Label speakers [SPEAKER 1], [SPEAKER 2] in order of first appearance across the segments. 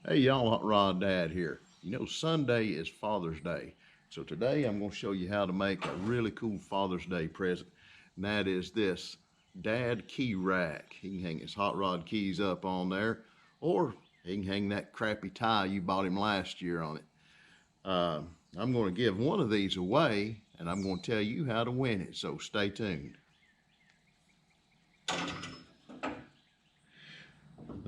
[SPEAKER 1] Hey y'all, Hot Rod Dad here. You know, Sunday is Father's Day. So today I'm going to show you how to make a really cool Father's Day present. And that is this Dad key rack. He can hang his hot rod keys up on there, or he can hang that crappy tie you bought him last year on it. Uh, I'm going to give one of these away, and I'm going to tell you how to win it. So stay tuned.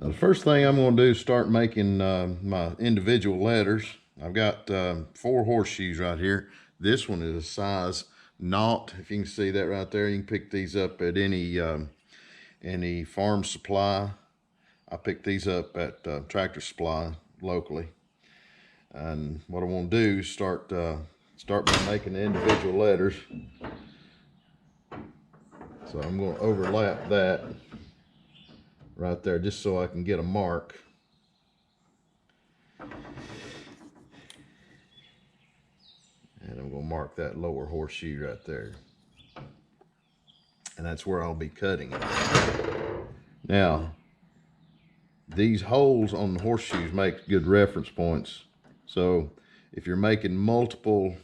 [SPEAKER 1] Now, the first thing I'm going to do is start making my individual letters. I've got 4 horseshoes right here. This one is a size naught. If you can see that right there, you can pick these up at any farm supply. I picked these up at Tractor Supply locally. And what I want to do is start by making the individual letters. So I'm going to overlap that right there just so I can get a mark. And I'm going to mark that lower horseshoe right there. And that's where I'll be cutting it. Now, these holes on the horseshoes make good reference points. So if you're making multiple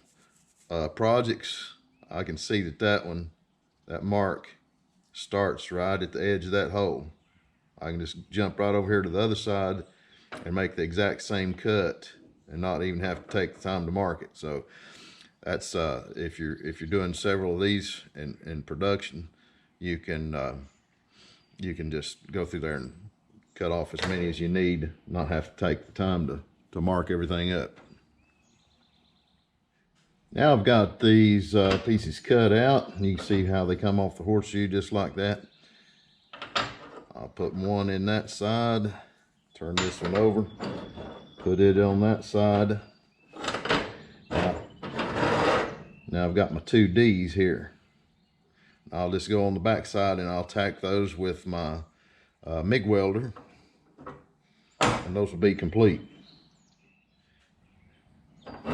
[SPEAKER 1] projects, I can see that mark starts right at the edge of that hole. I can just jump right over here to the other side and make the exact same cut and not even have to take the time to mark it. So that's if you're doing several of these in production, you can just go through there and cut off as many as you need, not have to take the time to mark everything up. Now I've got these pieces cut out. You can see how they come off the horseshoe just like that. I'll put one in that side, turn this one over, put it on that side. Now I've got my 2 D's here. I'll just go on the back side and I'll tack those with my MIG welder, and those will be complete.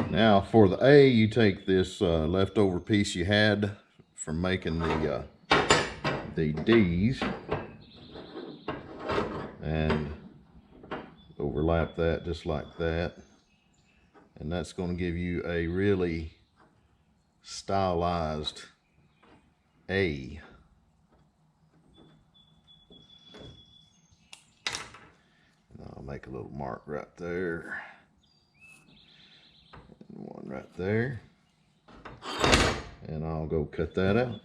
[SPEAKER 1] Now for the A, you take this leftover piece you had from making the D's and overlap that just like that, and that's going to give you a really stylized A. And I'll make a little mark right there, and one right there, and I'll go cut that out.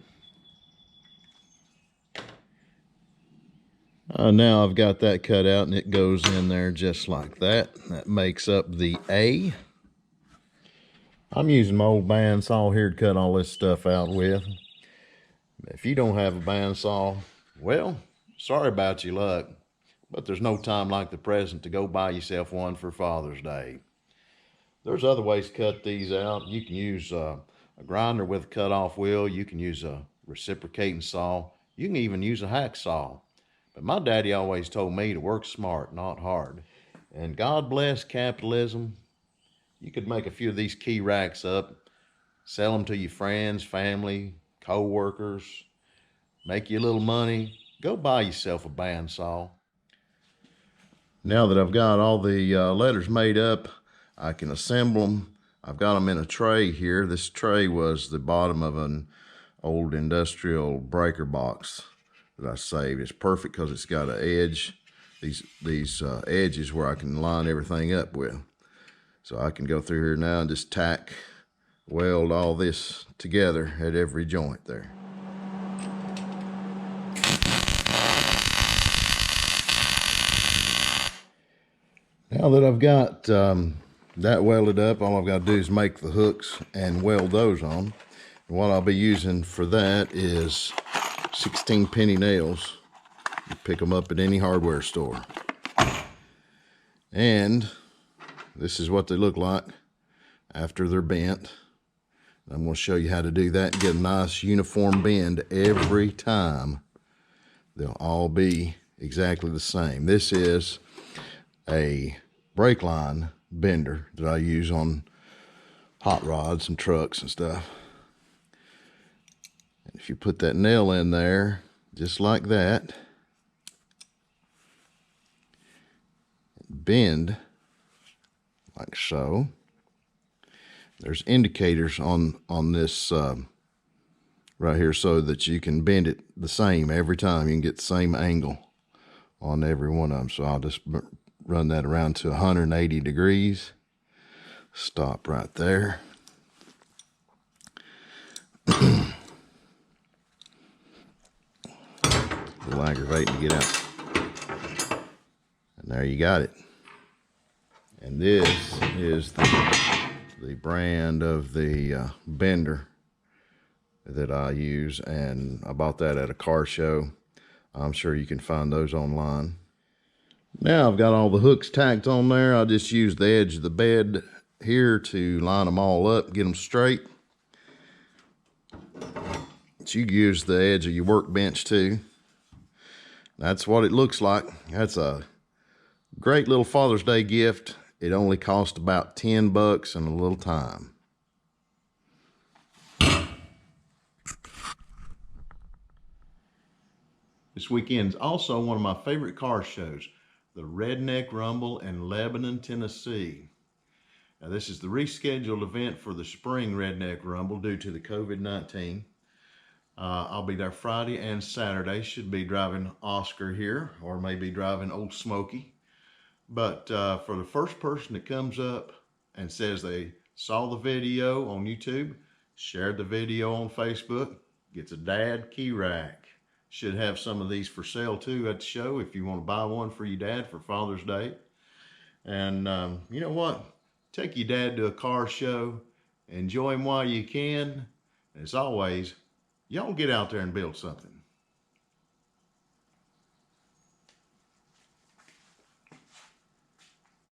[SPEAKER 1] Now I've got that cut out and it goes in there just like that. That makes up the A. I'm using my old bandsaw here to cut all this stuff out with. If you don't have a bandsaw, well, sorry about your luck, but there's no time like the present to go buy yourself one for Father's Day. There's other ways to cut these out. You can use a grinder with a cut-off wheel. You can use a reciprocating saw. You can even use a hacksaw. But my daddy always told me to work smart, not hard. And God bless capitalism. You could make a few of these key racks up, sell them to your friends, family, co-workers, make you a little money. Go buy yourself a bandsaw. Now that I've got all the letters made up, I can assemble them. I've got them in a tray here. This tray was the bottom of an old industrial breaker box that I saved. It's perfect because it's got an edge, these edges where I can line everything up with. So I can go through here now and just tack, weld all this together at every joint there. Now that I've got that welded up, all I've got to do is make the hooks and weld those on. And what I'll be using for that is 16 penny nails. You pick them up at any hardware store. And this is what they look like after they're bent. I'm going to show you how to do that and get a nice uniform bend every time. They'll all be exactly the same. This is a brake line bender that I use on hot rods and trucks and stuff. And if you put that nail in there just like that, bend like so. There's indicators on this right here so that you can bend it the same every time. You can get the same angle on every one of them. So I'll just run that around to 180 degrees. Stop right there. A little aggravating to get out. And there you got it. And this is the brand of the bender that I use, and I bought that at a car show. I'm sure you can find those online. Now I've got all the hooks tacked on there. I just use the edge of the bed here to line them all up, get them straight. So you can use the edge of your workbench too. That's what it looks like. That's a great little Father's Day gift. It only cost about 10 bucks and a little time. This weekend's also one of my favorite car shows, the Redneck Rumble in Lebanon, Tennessee. Now, this is the rescheduled event for the spring Redneck Rumble due to the COVID-19. I'll be there Friday and Saturday. Should be driving Oscar here, or maybe driving Old Smoky. But for the first person that comes up and says they saw the video on YouTube, shared the video on Facebook, gets a dad key rack. Should have some of these for sale too at the show if you want to buy one for your dad for Father's Day. And you know what? Take your dad to a car show, enjoy him while you can. And as always, y'all get out there and build something.